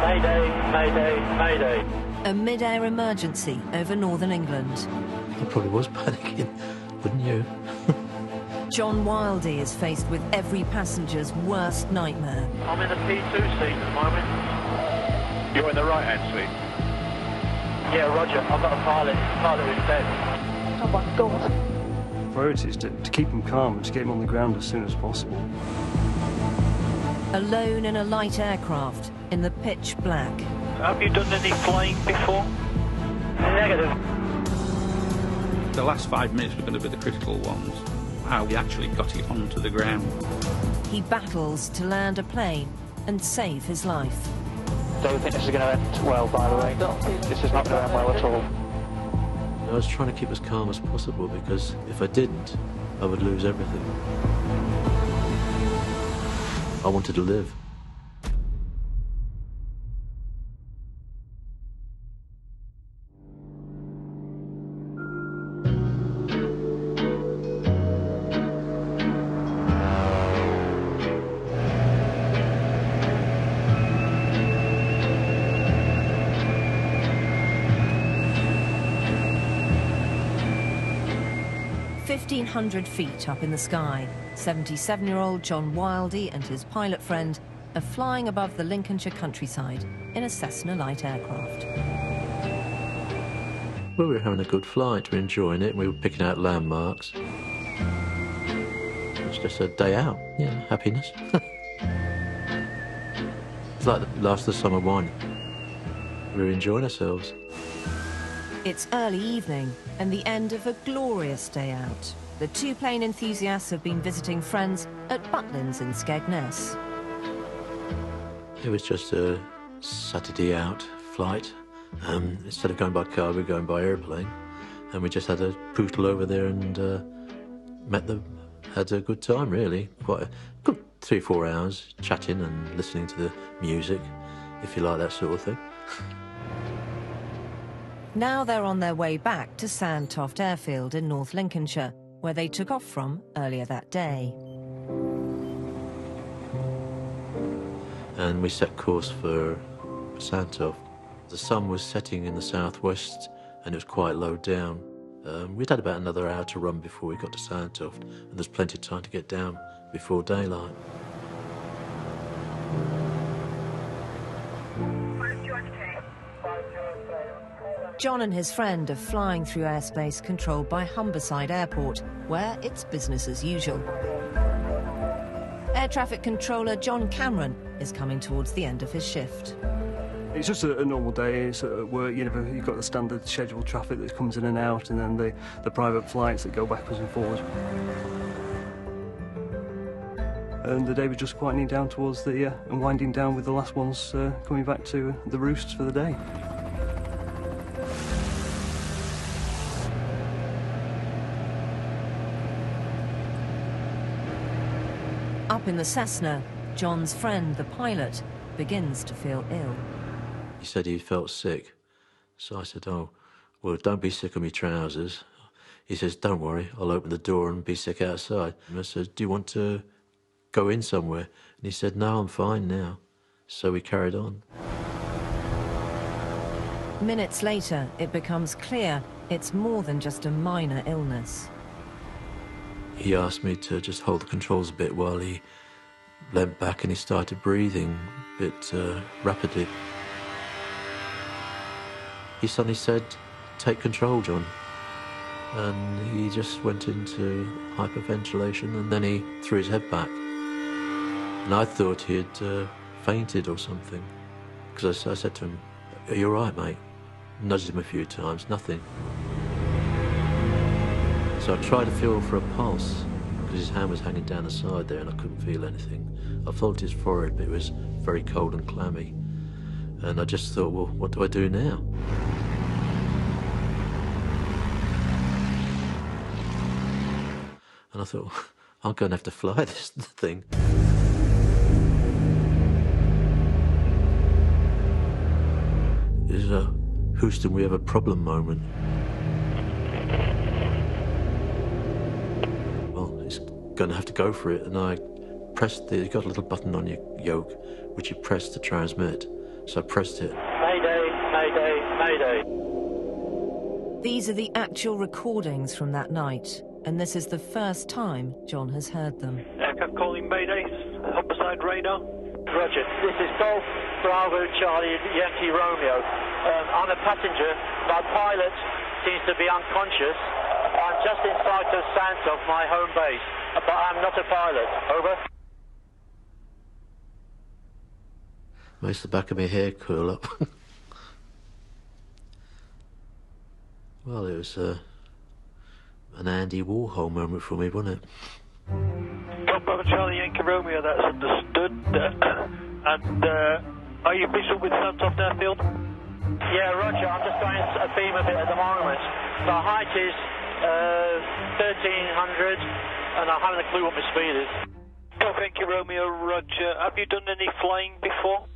Mayday, mayday, mayday. A mid-air emergency over northern England. I probably was panicking, wouldn't you? John Wildey is faced with every passenger's worst nightmare. I'm in the P2 seat at the moment. You're in the right-hand seat? Yeah, roger. I've got a pilot who's dead. Oh my God. Priority is to keep him calm and to get him on the ground as soon as possible. Alone in a light aircraft in the pitch black. Have you done any flying before? Negative. The last 5 minutes were going to be the critical ones. How we actually got it onto the ground. He battles to land a plane and save his life. Don't think this is going to end well, by the way. This is not going to end well at all. I was trying to keep as calm as possible because if I didn't, I would lose everything. I wanted to live. .1,500 feet up in the sky, 77-year-old John Wildey and his pilot friend are flying above the Lincolnshire countryside in a Cessna light aircraft. Well, we were having a good flight, we were enjoying it, and we were picking out landmarks. It's just a day out, yeah, happiness. It's like the last of the summer wine. We were enjoying ourselves. It's early evening and the end of a glorious day out. The two plane enthusiasts have been visiting friends at Butlins in Skegness. It was just a Saturday out flight. Instead of going by car, we were going by airplane. And we just had a poodle over there and had a good time, really. Quite a good 3 or 4 hours chatting and listening to the music, if you like that sort of thing. Now they're on their way back to Sandtoft Airfield in North Lincolnshire, where they took off from earlier that day. And we set course for Sandtoft. The sun was setting in the southwest and it was quite low down. We'd had about another hour to run before we got to Sandtoft, and there's plenty of time to get down before daylight. John and his friend are flying through airspace controlled by Humberside Airport, where it's business as usual. Air traffic controller John Cameron is coming towards the end of his shift. It's just a normal day. It's at work. You've got the standard scheduled traffic that comes in and out, and then the private flights that go backwards and forwards. And the day was just quietening down towards the and winding down, with the last ones coming back to the roosts for the day. Up in the Cessna, John's friend, the pilot, begins to feel ill. He said he felt sick. So I said, oh, well, don't be sick on my trousers. He says, don't worry, I'll open the door and be sick outside. And I said, do you want to go in somewhere? And he said, no, I'm fine now. So we carried on. Minutes later, it becomes clear it's more than just a minor illness. He asked me to just hold the controls a bit while he leant back and he started breathing a bit rapidly. He suddenly said, take control, John. And he just went into hyperventilation, and then he threw his head back. And I thought he had fainted or something, because I said to him, are you all right, mate? Nudged him a few times, nothing. So I tried to feel for a pulse, because his hand was hanging down the side there and I couldn't feel anything. I felt his forehead, but it was very cold and clammy. And I just thought, well, what do I do now? And I thought, I'm going to have to fly this thing. This is a Houston, we have a problem moment. Well, it's going to have to go for it, and I you got a little button on your yoke, which you press to transmit. So I pressed it. Mayday, mayday, mayday. These are the actual recordings from that night, and this is the first time John has heard them. Aircraft calling mayday, Humberside radar. Roger, this is Golf Bravo Charlie Yankee Romeo. I'm a passenger. My pilot seems to be unconscious. I'm just inside of Santos, my home base, but I'm not a pilot. Over. Makes the back of my hair curl up. Well, it was an Andy Warhol moment for me, wasn't it? Golf Bravo Charlie Yankee Romeo, that's understood. And are you visual with Santos Airfield? Yeah, roger. I'm just going a beam of it at the moment. The height is 1,300, and I haven't a clue what my speed is. Golf Yankee Romeo, roger. Have you done any flying before?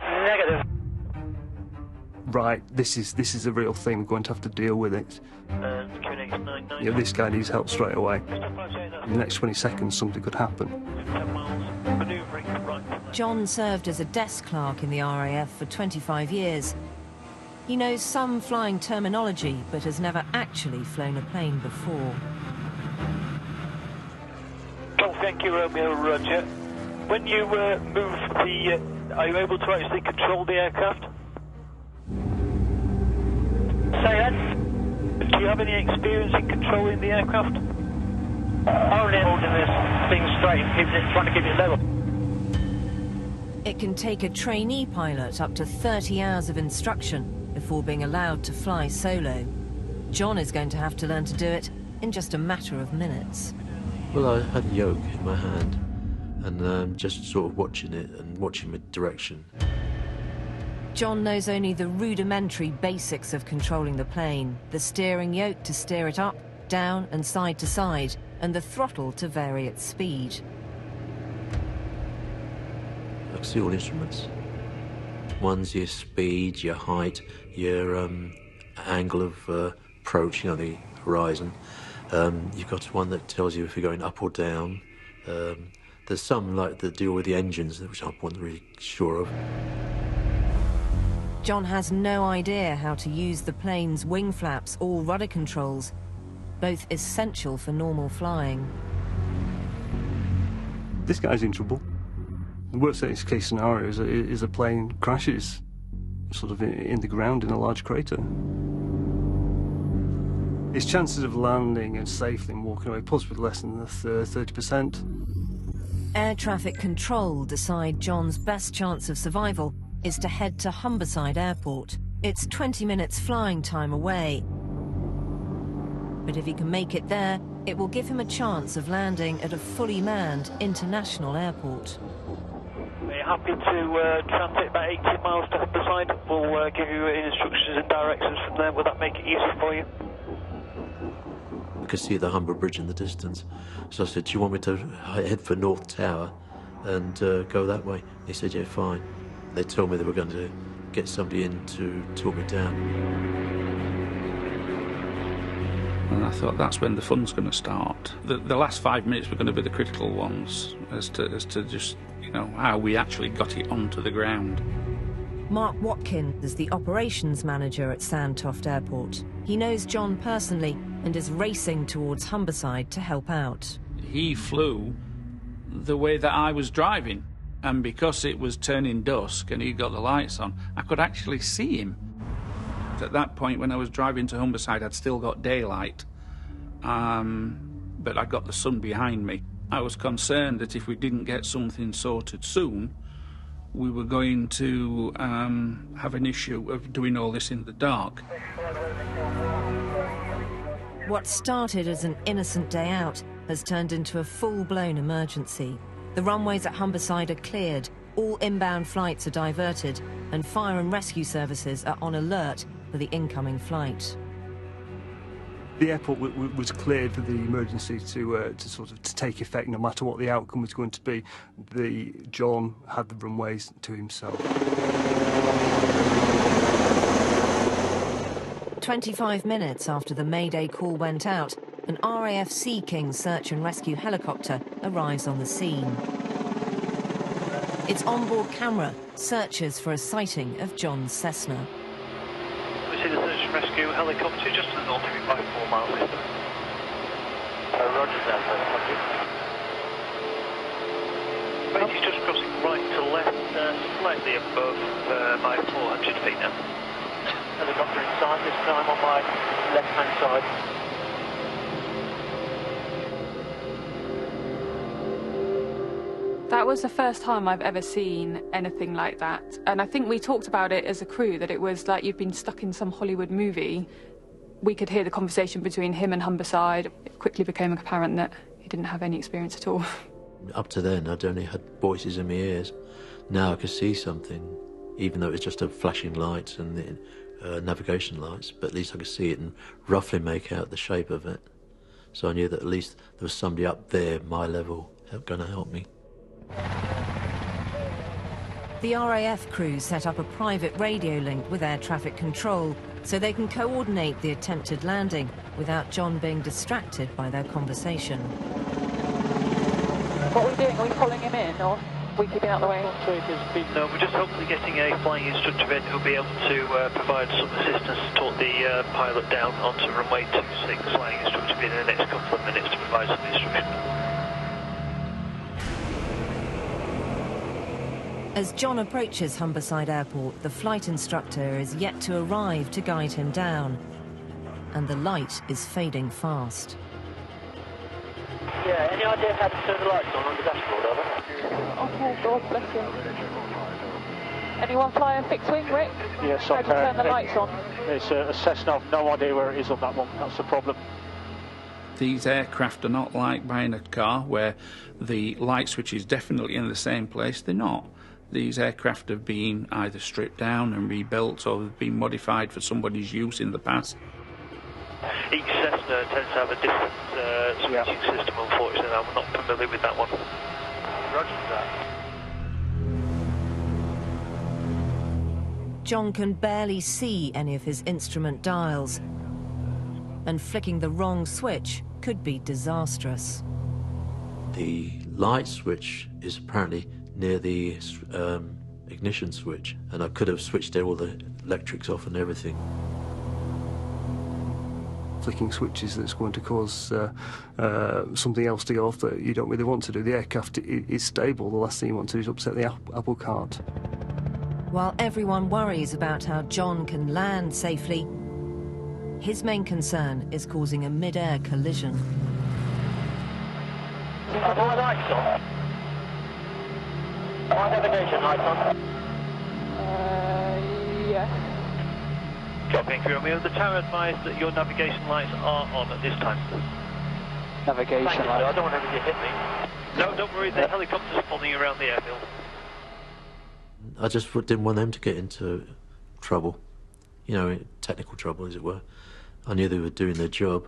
Negative. Right, this is a real thing. We're going to have to deal with it. Yeah, this guy needs help straight away. In the next 20 seconds, something could happen. 10 miles, manoeuvring right. John served as a desk clerk in the RAF for 25 years. He knows some flying terminology, but has never actually flown a plane before. Golf Yankee Romeo, roger. When you move the... are you able to actually control the aircraft? Say that. Do you have any experience in controlling the aircraft? Only holding this thing straight, trying to keep it level. It can take a trainee pilot up to 30 hours of instruction before being allowed to fly solo. John is going to have to learn to do it in just a matter of minutes. Well, I had a yoke in my hand, and just sort of watching it and watching the direction. John knows only the rudimentary basics of controlling the plane, the steering yoke to steer it up, down and side to side, and the throttle to vary its speed. I can see all instruments. One's your speed, your height, your angle of approach, you know, the horizon. You've got one that tells you if you're going up or down. There's some like that deal with the engines, which I wasn't really sure of. John has no idea how to use the plane's wing flaps or rudder controls, both essential for normal flying. This guy's in trouble. The worst case scenario is a plane crashes sort of in the ground in a large crater. His chances of landing and safely and walking away possibly less than 30%. Air traffic control decide John's best chance of survival is to head to Humberside Airport. It's 20 minutes flying time away. But if he can make it there, it will give him a chance of landing at a fully manned international airport. Are you happy to transit about 18 miles to Humberside? We'll give you instructions and directions from there. Will that make it easy for you? I could see the Humber Bridge in the distance. So I said, do you want me to head for North Tower and go that way? He said, yeah, fine. They told me they were going to get somebody in to talk me down. And I thought that's when the fun's going to start. The last 5 minutes were going to be the critical ones as to just, you know, how we actually got it onto the ground. Mark Watkins is the operations manager at Sandtoft Airport. He knows John personally and is racing towards Humberside to help out. He flew the way that I was driving, and because it was turning dusk and he got the lights on, I could actually see him. At that point, when I was driving to Humberside, I'd still got daylight, but I got the sun behind me. I was concerned that if we didn't get something sorted soon, we were going to have an issue of doing all this in the dark. What started as an innocent day out has turned into a full-blown emergency. The runways at Humberside are cleared, all inbound flights are diverted, and fire and rescue services are on alert for the incoming flight. The airport was cleared for the emergency to take effect, no matter what the outcome was going to be. John had the runways to himself. 25 minutes after the Mayday call went out, an RAF Sea King search and rescue helicopter arrives on the scene. Its onboard camera searches for a sighting of John's Cessna. We see the search and rescue helicopter just to the north of you by 4 miles distance. Roger that, thank you. Right, he's just crossing right to left, slightly above my 400 feet now. Helicopter inside, this time on my left-hand side. That was the first time I've ever seen anything like that. And I think we talked about it as a crew, that it was like you've been stuck in some Hollywood movie. We could hear the conversation between him and Humberside. It quickly became apparent that he didn't have any experience at all. Up to then, I'd only had voices in my ears. Now I could see something, even though it was just a flashing lights and the navigation lights, but at least I could see it and roughly make out the shape of it. So I knew that at least there was somebody up there, my level, going to help me. The RAF crew set up a private radio link with air traffic control so they can coordinate the attempted landing without John being distracted by their conversation. What are we doing? Are we following him in, or are we keeping out of the way? No, we're just hopefully getting a flying instructor in who'll be able to provide some assistance to talk the pilot down onto runway 26. Flying instructor will be in the next couple of minutes to provide some instruction. As John approaches Humberside Airport, the flight instructor is yet to arrive to guide him down, and the light is fading fast. Yeah, any idea how to turn the lights on the dashboard, over? Okay, God bless you. Anyone flying fixed wing, Rick? Yes, how I do you turn the can. lights on? It's a Cessna, I've no idea where it is on that one, that's the problem. These aircraft are not like buying a car where the light switch is definitely in the same place. They're not. These aircraft have been either stripped down and rebuilt or have been modified for somebody's use in the past. Each Cessna tends to have a different switching system, unfortunately. I'm not familiar with that one. Roger that. John can barely see any of his instrument dials, and flicking the wrong switch could be disastrous. The light switch is apparently near the ignition switch, and I could have switched all the electrics off and everything. Flicking switches that's going to cause something else to go off that you don't really want to do. The aircraft is stable. The last thing you want to do is upset the apple cart. While everyone worries about how John can land safely, his main concern is causing a mid-air collision. Are my lights on? My navigation lights on? Yeah. Copying through Romeo. The tower advised that your navigation lights are on at this time. Navigation Thank you, light. sir. I don't want anything to hit me. No, don't worry. The helicopter's following you around the airfield. I just didn't want them to get into trouble, you know, technical trouble, as it were. I knew they were doing their job,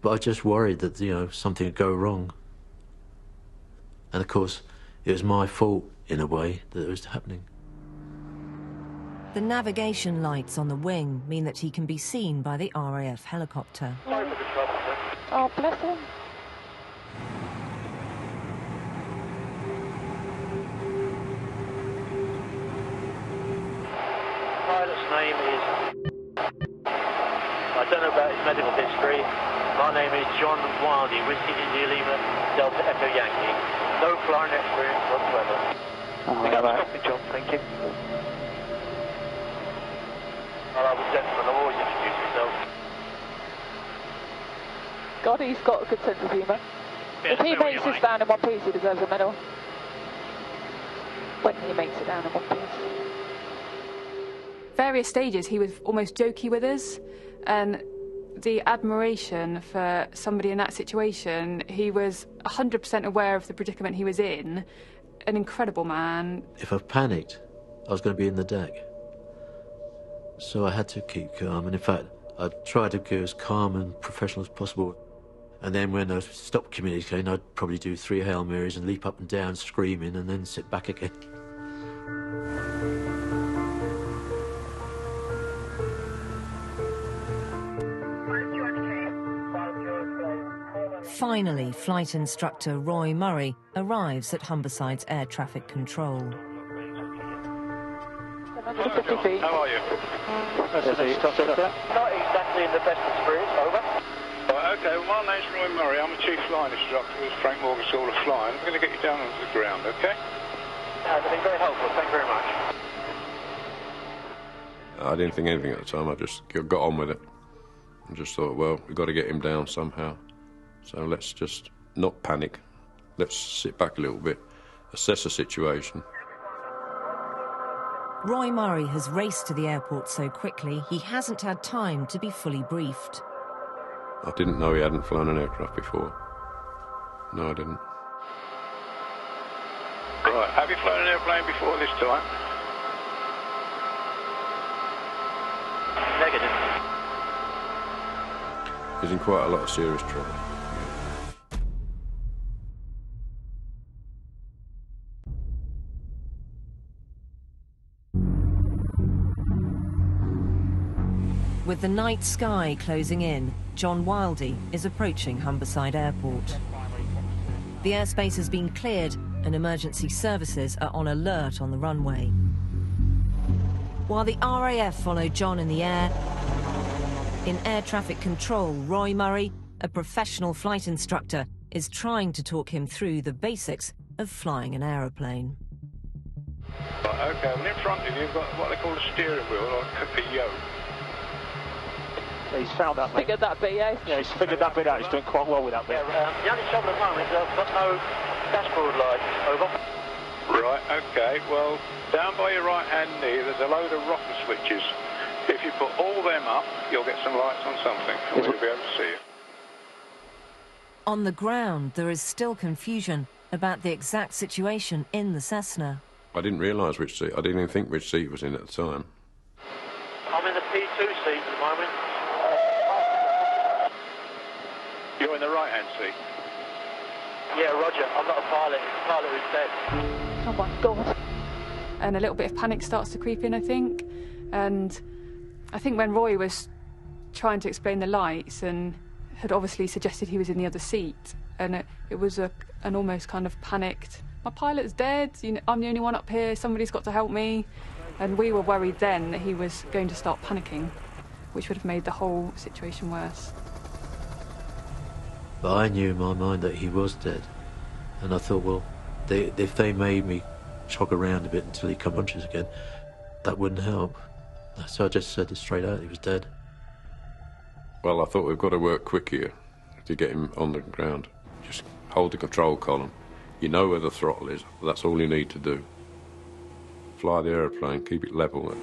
but I just worried that, you know, something would go wrong. And of course, it was my fault, in a way, that it was happening. The navigation lights on the wing mean that he can be seen by the RAF helicopter. Sorry for the trouble, sir. Oh, bless him. Pilot's name is... I don't know about his medical history. My name is John Wildy, Whiskey India Lima, Delta Echo Yankee. No flying experience whatsoever. Oh, You got right. to stop me, John, thank you. Well, I'm a gentleman, I'll always introduce myself. God, he's got a good sense of humour. Yes, If he so are makes you, this mate. down in one piece, he deserves a medal. When he makes it down in one piece. Various stages, he was almost jokey with us, and the admiration for somebody in that situation, he was 100% aware of the predicament he was in. An incredible man. If I panicked, I was going to be in the deck. So I had to keep calm, and in fact, I tried to go as calm and professional as possible. And then when I stopped communicating, I'd probably do 3 Hail Marys and leap up and down screaming and then sit back again. Finally, flight instructor Roy Murray arrives at Humberside's air traffic control. 150 feet. How are you? Not exactly in the best of spirits, over. Right, okay, well, my name's Roy Murray. I'm a chief flying instructor with Frank Morgan School of Flying. I'm going to get you down onto the ground, okay? That's been very helpful. Thank you very much. I didn't think anything at the time. I just got on with it. I just thought, well, we've got to get him down somehow. So let's just not panic. Let's sit back a little bit, assess the situation. Roy Murray has raced to the airport so quickly he hasn't had time to be fully briefed. I didn't know he hadn't flown an aircraft before. No, I didn't. Right, have you flown an airplane before this time? Negative. He's in quite a lot of serious trouble. With the night sky closing in, John Wildey is approaching Humberside Airport. The airspace has been cleared and emergency services are on alert on the runway. While the RAF follow John in the air, in air traffic control, Roy Murray, a professional flight instructor, is trying to talk him through the basics of flying an aeroplane. Right, okay, well, in front of you, you've got what they call a steering wheel, or a yoke. He's found that, mate. Figured that bit, yeah? Yeah, he's figured that bit out. He's doing quite well with that bit. The only trouble at the moment is I've got no dashboard lights, over. Right, okay, well, down by your right-hand knee, there's a load of rocker switches. If you put all them up, you'll get some lights on something, and we'll be able to see it. On the ground, there is still confusion about the exact situation in the Cessna. I didn't realise which seat. I didn't even think which seat was in at the time. I'm in the P2 seat at the moment. You're in the right-hand seat. Yeah, roger. I'm not a pilot. It's a pilot who's dead. Oh my God. And a little bit of panic starts to creep in, I think. And I think when Roy was trying to explain the lights and had obviously suggested he was in the other seat, and it was an almost kind of panicked, my pilot's dead, I'm the only one up here, somebody's got to help me. And we were worried then that he was going to start panicking, which would have made the whole situation worse. But I knew in my mind that he was dead. And I thought, well, if they made me jog around a bit until he come conscious again, that wouldn't help. So I just said it straight out, he was dead. Well, I thought we've got to work quick here to get him on the ground. Just hold the control column. You know where the throttle is. That's all you need to do. Fly the aeroplane, keep it level.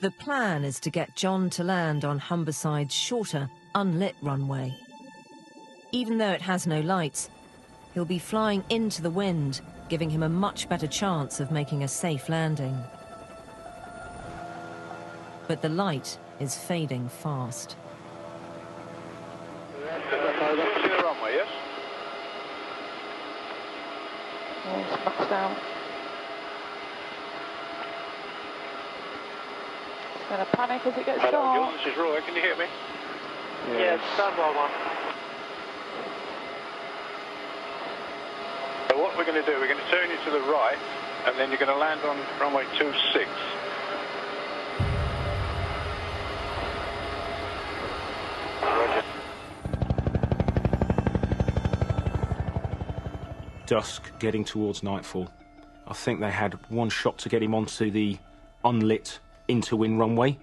The plan is to get John to land on Humberside's shorter, unlit runway. Even though it has no lights, he'll be flying into the wind, giving him a much better chance of making a safe landing. But the light is fading fast. See the runway, yes? Oh, it's maxed out. It's going to panic as it gets Hello, dark. John, this is Roy. Can you hear me? Yeah, it's standby one. So what we're going to do, we're going to turn you to the right, and then you're going to land on runway 26. Roger. Dusk, getting towards nightfall. I think they had one shot to get him onto the unlit interwind runway,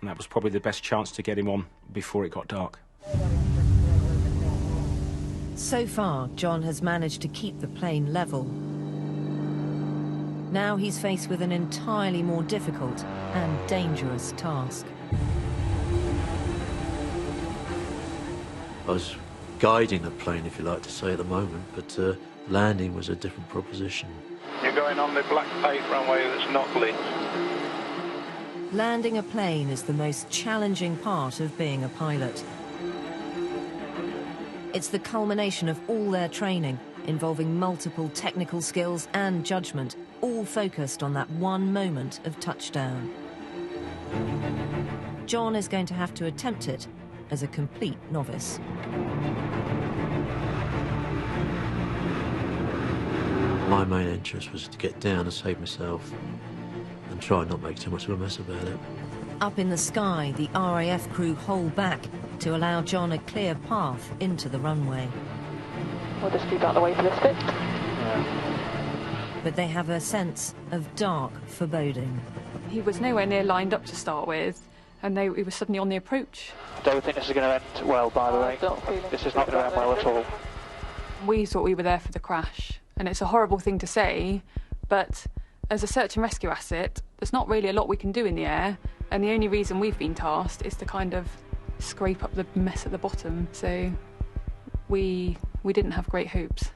and that was probably the best chance to get him on before it got dark. So far, John has managed to keep the plane level. Now he's faced with an entirely more difficult and dangerous task. I was guiding the plane, if you like to say, at the moment, but landing was a different proposition. You're going on the black paint runway that's not lit. Landing a plane is the most challenging part of being a pilot. It's the culmination of all their training, involving multiple technical skills and judgment, all focused on that one moment of touchdown. John is going to have to attempt it as a complete novice. My main interest was to get down and save myself and try and not make too much of a mess about it. Up in the sky, the RAF crew hold back to allow John a clear path into the runway. We'll just keep out the way for this bit. But they have a sense of dark foreboding. He was nowhere near lined up to start with, and he was suddenly on the approach. I don't think this is going to end well, by the way. This is not going to end well at all. We thought we were there for the crash, and it's a horrible thing to say, but as a search and rescue asset, there's not really a lot we can do in the air, and the only reason we've been tasked is to kind of scrape up the mess at the bottom, so we didn't have great hopes.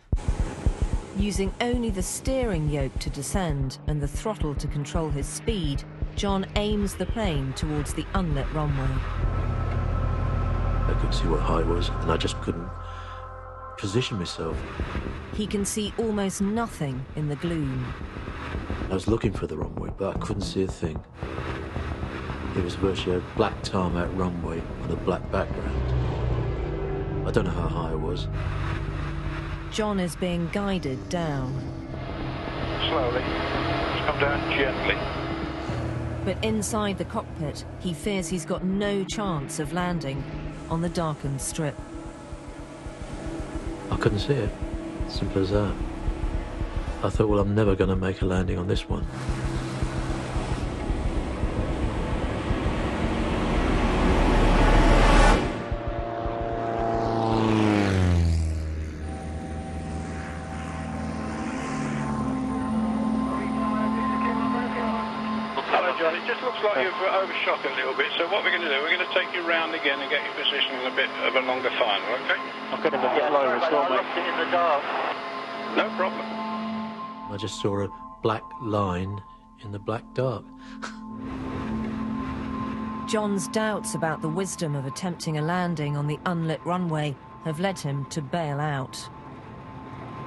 Using only the steering yoke to descend and the throttle to control his speed, John aims the plane towards the unlit runway. I couldn't see what height was, and I just couldn't position myself. He can see almost nothing in the gloom. I was looking for the runway, but I couldn't see a thing. It was virtually a black tarmac runway on a black background. I don't know how high it was. John is being guided down. Slowly. Just come down gently. But inside the cockpit, he fears he's got no chance of landing on the darkened strip. I couldn't see it. Simple as that. I thought, well, I'm never going to make a landing on this one. It just looks like you've overshot a little bit, so what we're going to do, we're going to take you round again and get your position in a bit of a longer final, okay? I'm getting a bit lower as well, mate. In the dark. No problem. I just saw a black line in the black dark. John's doubts about the wisdom of attempting a landing on the unlit runway have led him to bail out.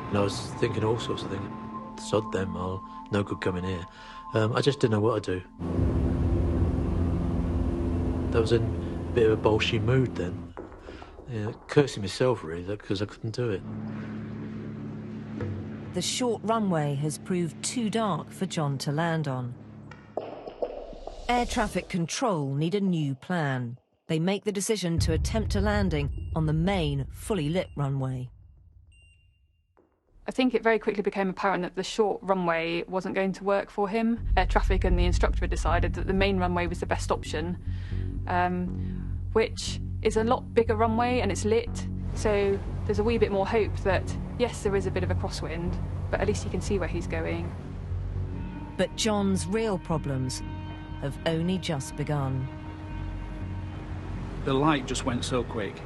And I was thinking all sorts of things. Sod them, no good coming here. I just didn't know what to do. I was in a bit of a bolshy mood then. Yeah, cursing myself, really, because I couldn't do it. The short runway has proved too dark for John to land on. Air traffic control need a new plan. They make the decision to attempt a landing on the main, fully lit runway. I think it very quickly became apparent that the short runway wasn't going to work for him. Air traffic and the instructor had decided that the main runway was the best option, which is a lot bigger runway and it's lit, so there's a wee bit more hope that, yes, there is a bit of a crosswind, but at least he can see where he's going. But John's real problems have only just begun. The light just went so quick.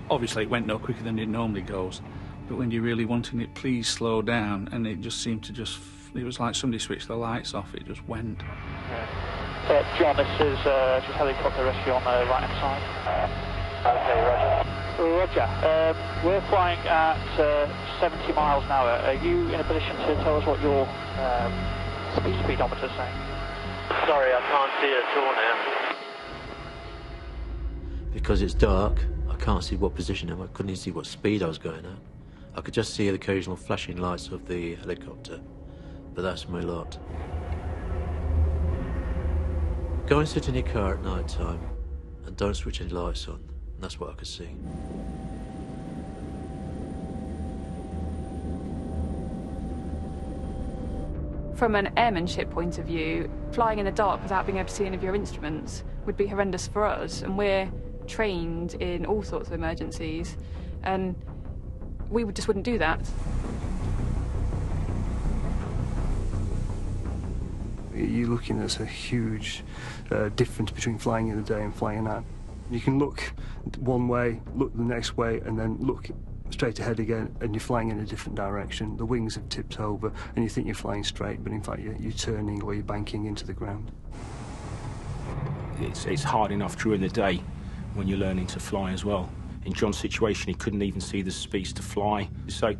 Obviously, it went no quicker than it normally goes. But when you're really wanting it, please slow down, and it just seemed to it was like somebody switched the lights off, it just went. John, this is just helicopter rescue on the right-hand side. Okay, Roger. We're flying at 70 miles an hour. Are you in a position to tell us what your speedometer is saying? Sorry, I can't see it at all now. Because it's dark, I can't see what position I'm at. I couldn't even see what speed I was going at. I could just see the occasional flashing lights of the helicopter, but that's my lot. Go and sit in your car at night time and don't switch any lights on, and that's what I could see. From an airmanship point of view, flying in the dark without being able to see any of your instruments would be horrendous for us, and we're trained in all sorts of emergencies, and we just wouldn't do that. You're looking at a huge difference between flying in the day and flying at night. You can look one way, look the next way, and then look straight ahead again, and you're flying in a different direction. The wings have tipped over, and you think you're flying straight, but in fact you're turning or you're banking into the ground. It's hard enough during the day when you're learning to fly as well. In John's situation, he couldn't even see the speeds to fly, so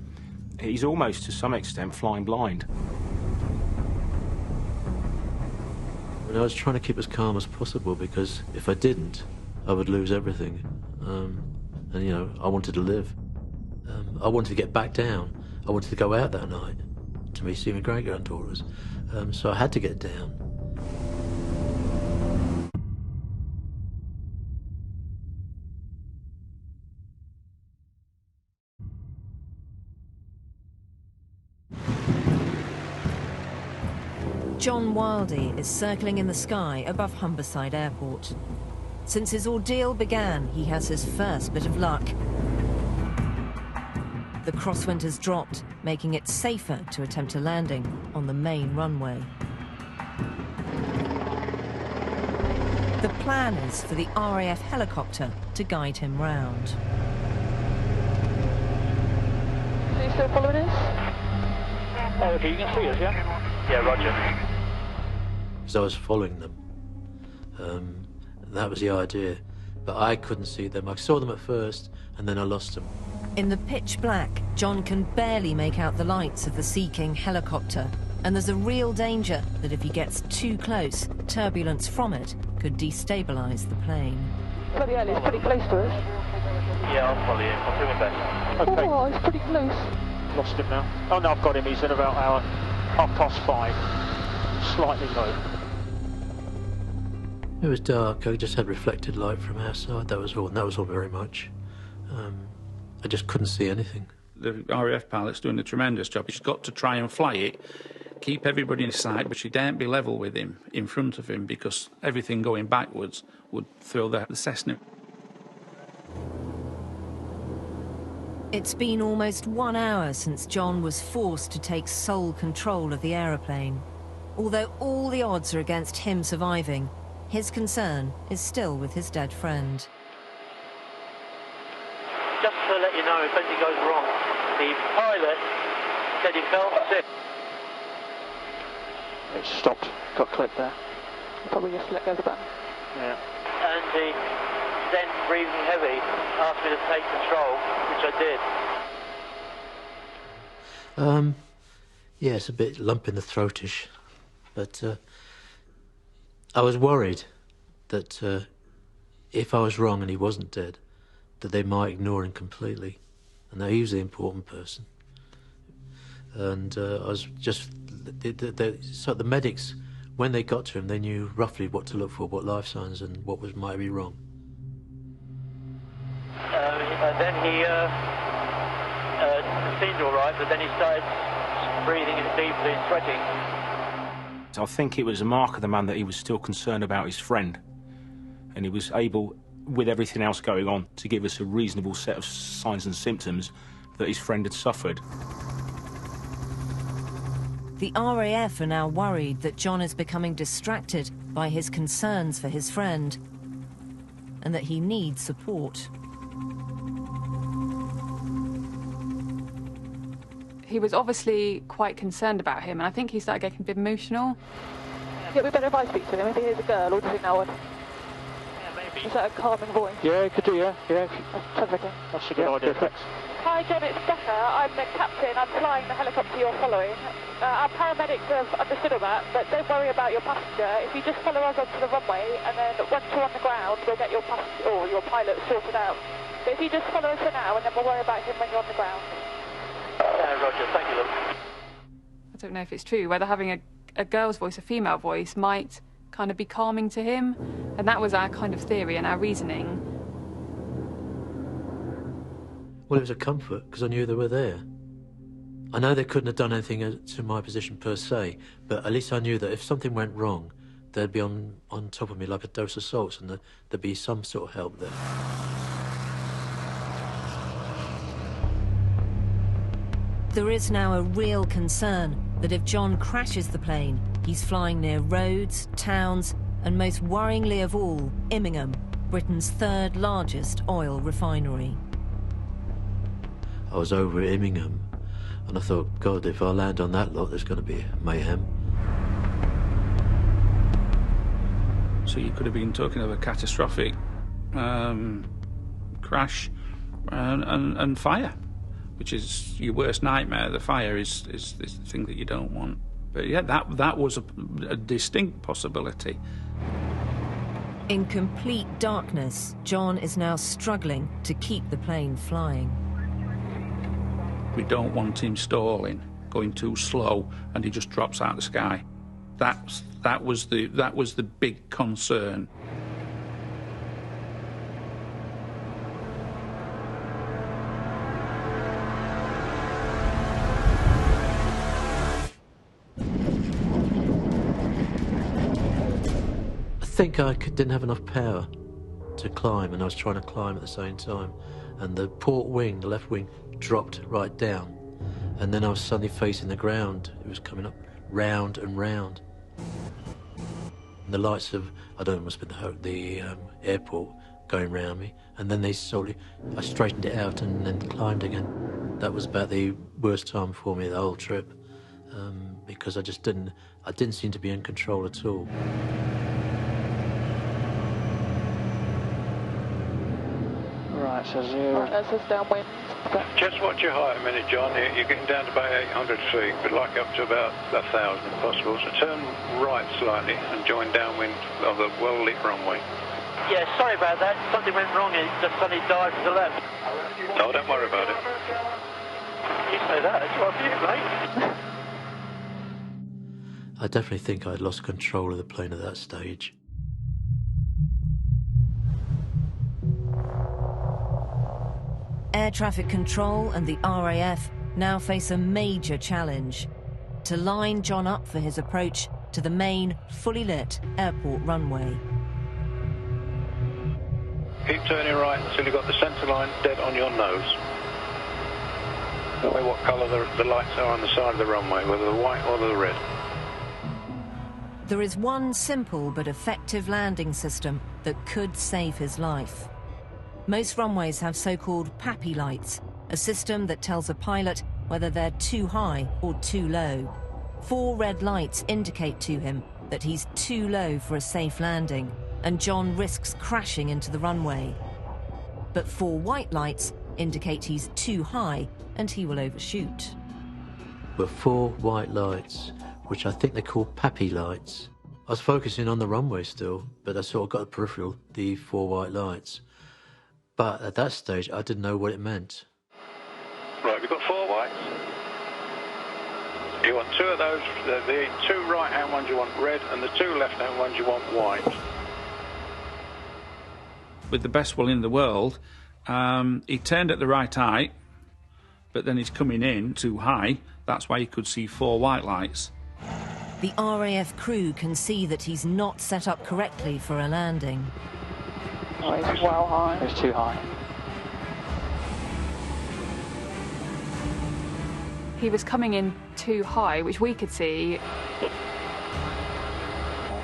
he's almost, to some extent, flying blind. And I was trying to keep as calm as possible, because if I didn't, I would lose everything. And, you know, I wanted to live. I wanted to get back down. I wanted to go out that night to see my great-granddaughters. So I had to get down. John Wildey is circling in the sky above Humberside Airport. Since his ordeal began, he has his first bit of luck. The crosswind has dropped, making it safer to attempt a landing on the main runway. The plan is for the RAF helicopter to guide him round. Are you still following us? Oh, okay, you can see us, yeah? Yeah, roger. Because I was following them. That was the idea. But I couldn't see them. I saw them at first, and then I lost them. In the pitch black, John can barely make out the lights of the Sea King helicopter, and there's a real danger that if he gets too close, turbulence from it could destabilise the plane. Bloody hell, it's pretty close to us. Yeah, I'll follow you. I'll do my best. Okay. Oh, it's pretty close. Lost him now. Oh, no, I've got him. He's at about 5:30. Slightly low. It was dark. I just had reflected light from outside. That was all. And that was all very much. I just couldn't see anything. The RAF pilot's doing a tremendous job. She's got to try and fly it, keep everybody in sight, but she daren't be level with him, in front of him, because everything going backwards would throw the Cessna. It's been almost 1 hour since John was forced to take sole control of the aeroplane. Although all the odds are against him surviving, his concern is still with his dead friend. Just to let you know, if anything goes wrong, the pilot said he felt sick. It stopped. Got clipped there. Probably just let go of the button. Yeah. And he then, breathing heavy, asked me to take control, which I did. Yeah, it's a bit lump in the throatish. But I was worried that if I was wrong and he wasn't dead, that they might ignore him completely. And that he was the important person. And I was just... So the medics, when they got to him, they knew roughly what to look for, what life signs and what might be wrong. Then he seemed all right, but then he started breathing in deeply and sweating. I think it was a mark of the man that he was still concerned about his friend. And he was able, with everything else going on, to give us a reasonable set of signs and symptoms that his friend had suffered. The RAF are now worried that John is becoming distracted by his concerns for his friend and that he needs support. He was obviously quite concerned about him, and I think he started getting a bit emotional. Yeah, we better if I speak to him, if he is a girl, or does he know it? Yeah, maybe. Is that a calming voice? Yeah, you could do, yeah. Sounds okay. That's a good idea, thanks. Hi John, it's Becca. I'm the captain. I'm flying the helicopter you're following. Our paramedics have understood all that, but don't worry about your passenger. If you just follow us onto the runway, and then once you're on the ground, we'll get your passenger or your pilot sorted out. But if you just follow us for now, and then we'll worry about him when you're on the ground. Roger, thank you, Luke. I don't know if it's true, whether having a girl's voice, a female voice, might kind of be calming to him. And that was our kind of theory and our reasoning. Well, it was a comfort, because I knew they were there. I know they couldn't have done anything to my position per se, but at least I knew that if something went wrong, they'd be on top of me like a dose of salts, and there'd be some sort of help there. There is now a real concern that if John crashes the plane, he's flying near roads, towns, and most worryingly of all, Immingham, Britain's third largest oil refinery. I was over at Immingham, and I thought, God, if I land on that lot, there's going to be mayhem. So you could have been talking of a catastrophic crash and fire, which is your worst nightmare. The fire is the thing that you don't want. But yeah, that was a distinct possibility. In complete darkness, John is now struggling to keep the plane flying. We don't want him stalling, going too slow, and he just drops out of the sky. That was the big concern. I think I didn't have enough power to climb, and I was trying to climb at the same time, and the port wing, the left wing, dropped right down, and then I was suddenly facing the ground. It was coming up round and round. And the lights of, I don't know, it must have been the airport going round me, and then I straightened it out and then climbed again. That was about the worst time for me the whole trip, because I didn't seem to be in control at all. Right, so 0. That says downwind. Just watch your height a minute, John. You're getting down to about 800 feet, but like up to about 1,000 if possible. So turn right slightly and join downwind of the well-lit runway. Yeah, sorry about that. Something went wrong. It just suddenly dived to the left. No, don't worry about it. You say that, it's right for you, mate. I definitely think I'd lost control of the plane at that stage. Air traffic control and the RAF now face a major challenge: to line John up for his approach to the main, fully lit airport runway. Keep turning right until you've got the centre line dead on your nose. That way what colour the lights are on the side of the runway, whether the white or the red. There is one simple but effective landing system that could save his life. Most runways have so-called PAPI lights, a system that tells a pilot whether they're too high or too low. 4 red lights indicate to him that he's too low for a safe landing, and John risks crashing into the runway. But 4 white lights indicate he's too high and he will overshoot. Were 4 white lights, which I think they call PAPI lights. I was focusing on the runway still, but I sort of got the peripheral, the 4 white lights. But at that stage, I didn't know what it meant. Right, we've got 4 whites. You want 2 of those, the 2 right-hand ones you want red, and the 2 left-hand ones you want white. With the best will in the world, he turned at the right height, but then he's coming in too high. That's why he could see 4 white lights. The RAF crew can see that he's not set up correctly for a landing. Oh, he's well high. It's too high. He was coming in too high, which we could see. Oh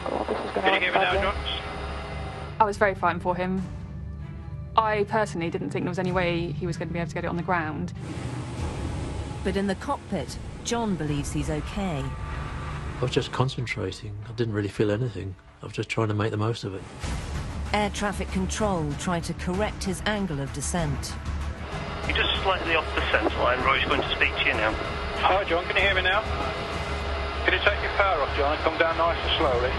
God, this is going to Can you hear me now, John? I was very frightened for him. I personally didn't think there was any way he was going to be able to get it on the ground. But in the cockpit, John believes he's okay. I was just concentrating. I didn't really feel anything. I was just trying to make the most of it. Air traffic control tried to correct his angle of descent. You're just slightly off the centre line. Roy's going to speak to you now. Hi, John, can you hear me now? Can you take your power off, John, and come down nice and slowly?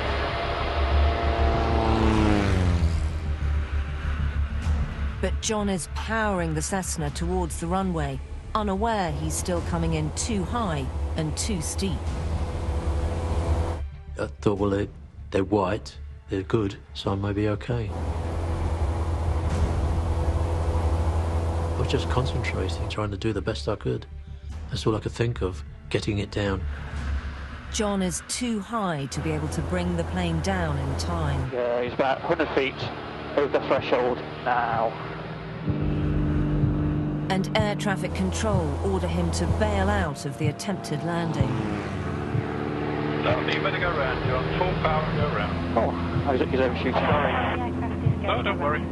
But John is powering the Cessna towards the runway, unaware he's still coming in too high and too steep. I thought, well, they're white, they're good, so I may be okay. I was just concentrating, trying to do the best I could. That's all I could think of, getting it down. John is too high to be able to bring the plane down in time. Yeah, he's about 100 feet over the threshold now. And air traffic control order him to bail out of the attempted landing. No, you better go round, John. Full power and go round. Oh, he's overshooting. Sorry. No, don't worry.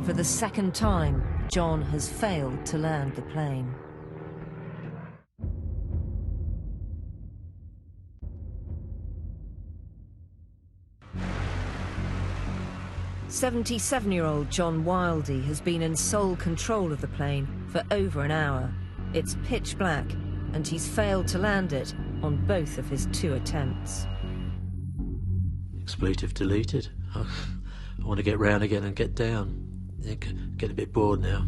For the second time, John has failed to land the plane. "77-year-old John Wildey has been in sole control of the plane for over an hour. It's pitch black, and he's failed to land it on both of his 2 attempts. Expletive deleted. I want to get round again and get down. Yeah, get a bit bored now.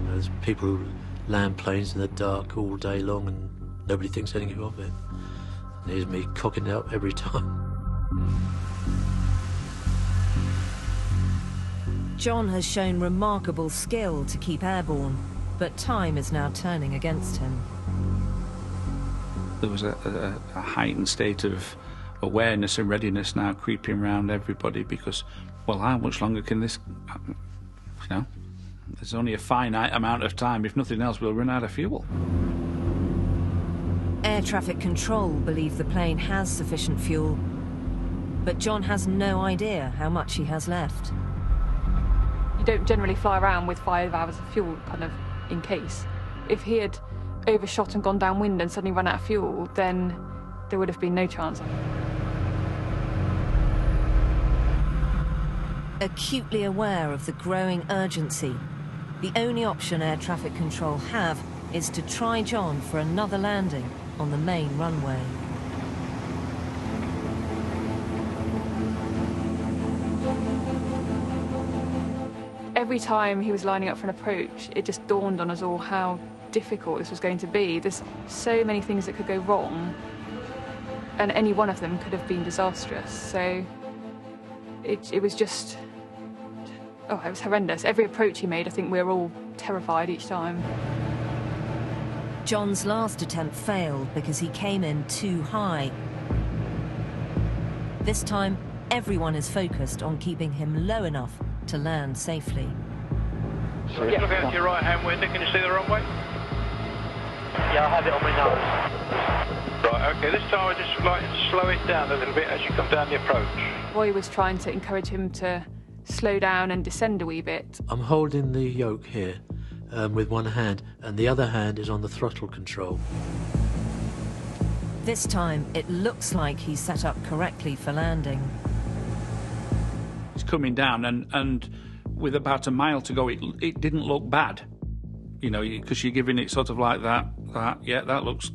There's people who land planes in the dark all day long and nobody thinks anything of it. And here's me cocking out every time. John has shown remarkable skill to keep airborne, but time is now turning against him. There was a heightened state of awareness and readiness now creeping around everybody because, well, how much longer can this, you know, there's only a finite amount of time. If nothing else, we'll run out of fuel. Air traffic control believe the plane has sufficient fuel, but John has no idea how much he has left. You don't generally fly around with 5 hours of fuel, kind of, in case. If he had overshot and gone downwind and suddenly run out of fuel, then there would have been no chance. Acutely aware of the growing urgency, the only option air traffic control have is to try John for another landing on the main runway. Every time he was lining up for an approach, it just dawned on us all how difficult this was going to be. There's so many things that could go wrong, and any one of them could have been disastrous. So it was just, oh, it was horrendous. Every approach he made, I think we were all terrified each time. John's last attempt failed because he came in too high. This time, everyone is focused on keeping him low enough to land safely. So just look out your right-hand window. Can you see the runway? Yeah, I have it on my nose. Right, okay, this time I just like to slow it down a little bit as you come down the approach. Roy was trying to encourage him to slow down and descend a wee bit. I'm holding the yoke here with one hand, and the other hand is on the throttle control. This time, it looks like he's set up correctly for landing. It's coming down, and with about a mile to go, it didn't look bad, you know, because you're giving it sort of like that. Yeah, that looks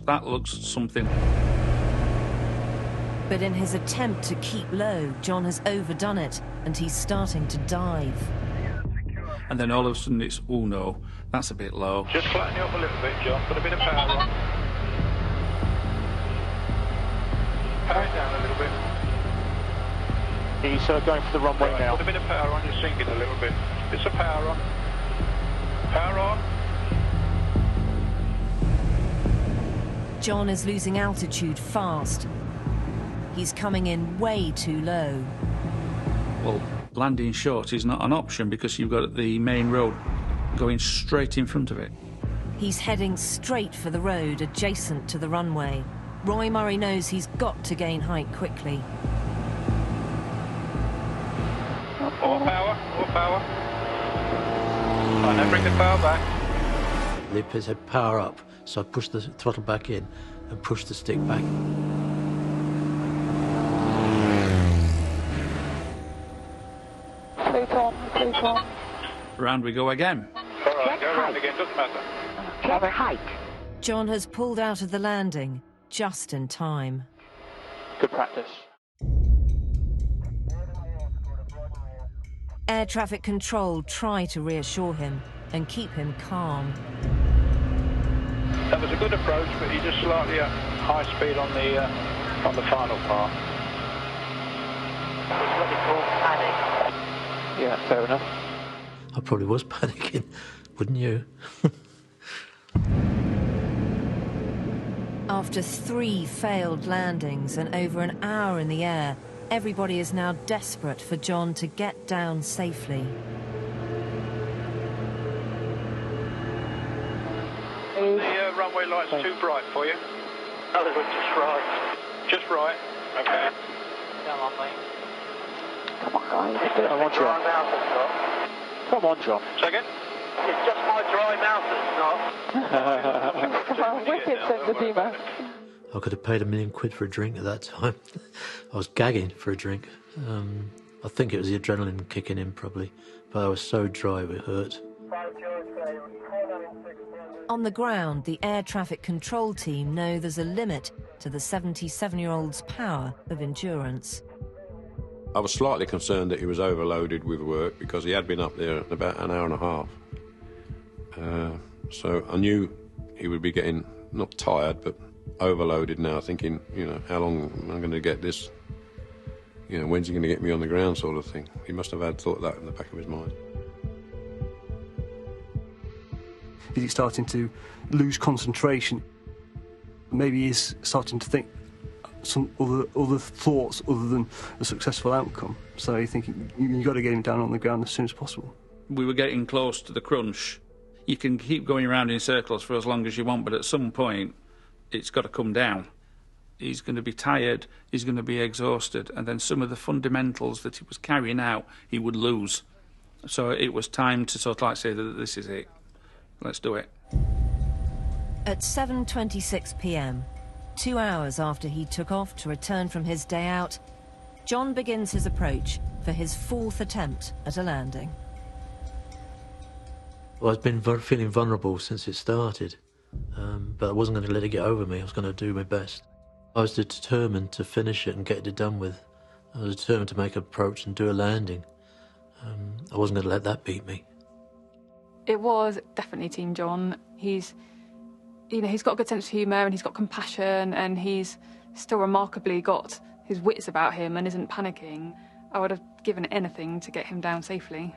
something. But in his attempt to keep low, John has overdone it, and he's starting to dive. And then all of a sudden it's, oh no, that's a bit low. Just flatten you up a little bit, John. Put a bit of power on. Power it down a little bit. He's going for the runway now. Put a bit of power on, you're sinking a little bit. Bits of power on. Power on. John is losing altitude fast. He's coming in way too low. Well, landing short is not an option because you've got the main road going straight in front of it. He's heading straight for the road adjacent to the runway. Roy Murray knows he's got to gain height quickly. More power, more power. Right, now bring the power back. They said power up, so I pushed the throttle back in and pushed the stick back. Slow on. Round we go again. All right, go around again, doesn't matter. Check height. John has pulled out of the landing just in time. Good practice. Air traffic control try to reassure him and keep him calm. That was a good approach, but you just slightly at high speed on the final part. It's what we call panic. Yeah, fair enough. I probably was panicking, wouldn't you? After 3 failed landings and over an hour in the air, everybody is now desperate for John to get down safely. The runway light's too bright for you. That was just right. Just right. Okay. Come on, mate. Come on, guys. I want you. Dry mouth it's not. Come on, John. Second. It's just my dry mouth that's not. Come on, whip it, Emphysema. I could have paid £1 million for a drink at that time. I was gagging for a drink. I think it was the adrenaline kicking in probably, but I was so dry it hurt. On the ground, the air traffic control team know there's a limit to the 77-year-old's power of endurance. I was slightly concerned that he was overloaded with work because he had been up there about an hour and a half. So I knew he would be getting, not tired, but overloaded now, thinking, you know, how long am I going to get this? You know, when's he going to get me on the ground sort of thing. He must have had thought that in the back of his mind. Is he starting to lose concentration? Maybe he's starting to think some other thoughts other than a successful outcome. So you're thinking, you've got to get him down on the ground as soon as possible. We were getting close to the crunch. You can keep going around in circles for as long as you want, but at some point, it's got to come down. He's going to be tired, he's going to be exhausted, and then some of the fundamentals that he was carrying out, he would lose. So it was time to sort of like say that this is it. Let's do it. At 7:26 p.m, 2 hours after he took off to return from his day out, John begins his approach for his 4th attempt at a landing. Well, I've been feeling vulnerable since it started, but I wasn't going to let it get over me. I was going to do my best. I was determined to finish it and get it done with. I was determined to make an approach and do a landing. I wasn't going to let that beat me. It was definitely Team John. He's got a good sense of humour and he's got compassion and he's still remarkably got his wits about him and isn't panicking. I would have given anything to get him down safely.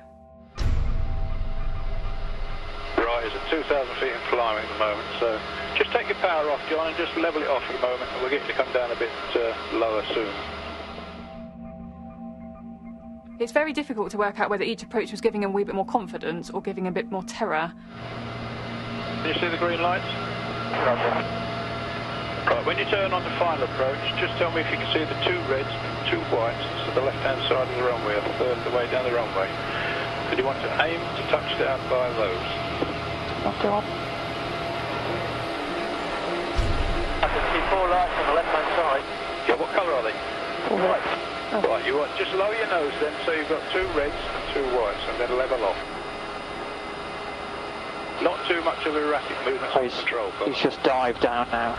Right, it's at 2,000 feet and climbing at the moment, so just take your power off, John, and just level it off for the moment, and we'll get you to come down a bit lower soon. It's very difficult to work out whether each approach was giving him a wee bit more confidence or giving a bit more terror. Can you see the green lights? Right, when you turn on the final approach, just tell me if you can see the 2 reds and 2 whites to the left-hand side of the runway, a third of the way down the runway. And you want to aim to touch down by those. After on. I can see 4 lights on the left-hand side. Yeah, what colour are they? 4 reds. Oh. Right, you want just lower your nose then, so you've got 2 reds and 2 whites, and then level off. Not too much of erratic movements on control. He's just dived down now.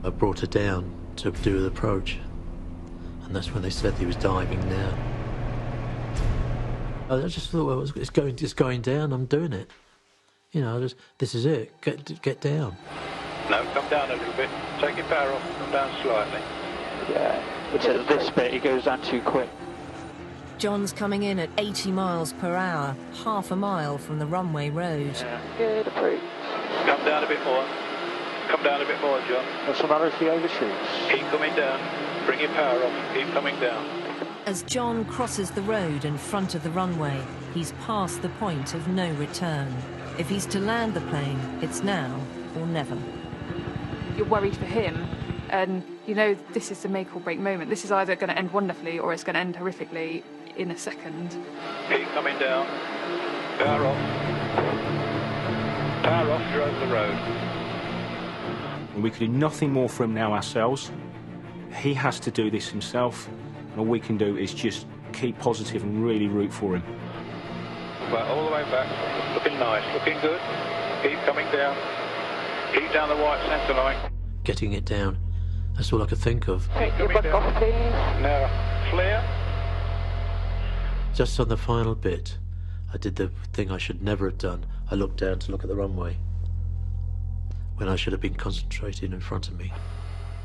I brought her down to do the approach, and that's when they said he was diving now. I just thought, well, it's going down. I'm doing it. You know, this is it. Get down. No, come down a little bit. Take your power off. Come down slightly. Yeah, but at this bit he goes down too quick. John's coming in at 80 miles per hour, half a mile from the runway road. Yeah. Good approach. Come down a bit more. Come down a bit more, John. What's the matter if he overshoots? Keep coming down. Bring your power off. Keep coming down. As John crosses the road in front of the runway, he's past the point of no return. If he's to land the plane, it's now or never. You're worried for him, and you know this is the make or break moment. This is either going to end wonderfully or it's going to end horrifically in a second. Keep coming down. Power off. Power off, you're over the road. And we can do nothing more for him now ourselves. He has to do this himself, and all we can do is just keep positive and really root for him. Right, all the way back. Looking nice, looking good. Keep coming down. Keep down the white centre line. Getting it down. That's all I could think of. Take your book off, please. Now, clear. Just on the final bit, I did the thing I should never have done. I looked down to look at the runway, when I should have been concentrating in front of me.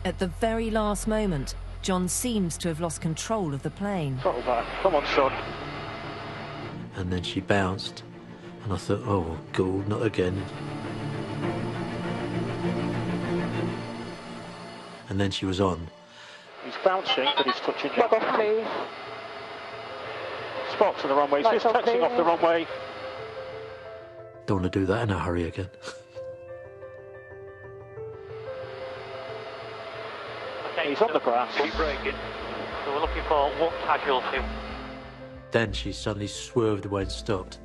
At the very last moment, John seems to have lost control of the plane. Throttle back. Come on, son. And then she bounced, and I thought, oh, God, not again. And then she was on. He's bouncing, but he's touching Plug off, please. Spot to the runway. Lights He's off, taxing off the please. runway. Don't want to do that in a hurry again. Okay, he's on the grass. Keep braking. So we're looking for one casualty. Then she suddenly swerved away and stopped.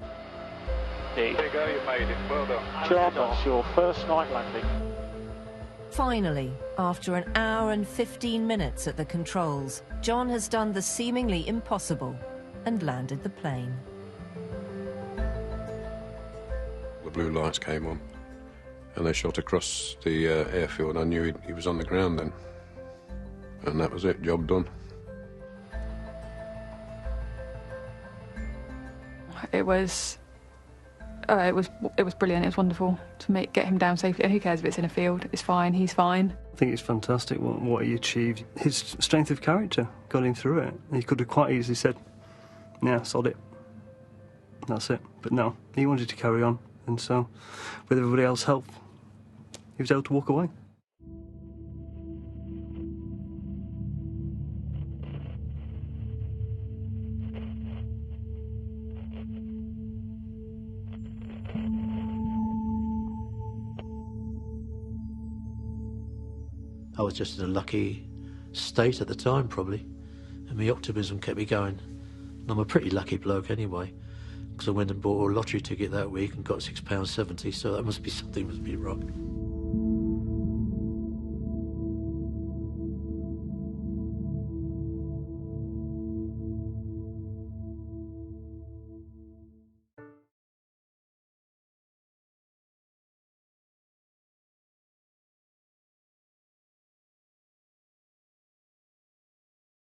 There you go, you made it. Well done. John, that's your first night landing. Finally, after an hour and 15 minutes at the controls, John has done the seemingly impossible and landed the plane. blue lights came on, and they shot across the airfield. I knew he was on the ground then, and that was it, job done. It was brilliant. It was wonderful to get him down safely. And who cares if it's in a field? It's fine. He's fine. I think it's fantastic what he achieved. His strength of character got him through it. He could have quite easily said, "Yeah, sod it. That's it." But no, he wanted to carry on, and so, with everybody else's help, he was able to walk away. I was just in a lucky state at the time, probably, and my optimism kept me going. And I'm a pretty lucky bloke anyway, because I went and bought a lottery ticket that week and got £6.70, so that must be something must be wrong.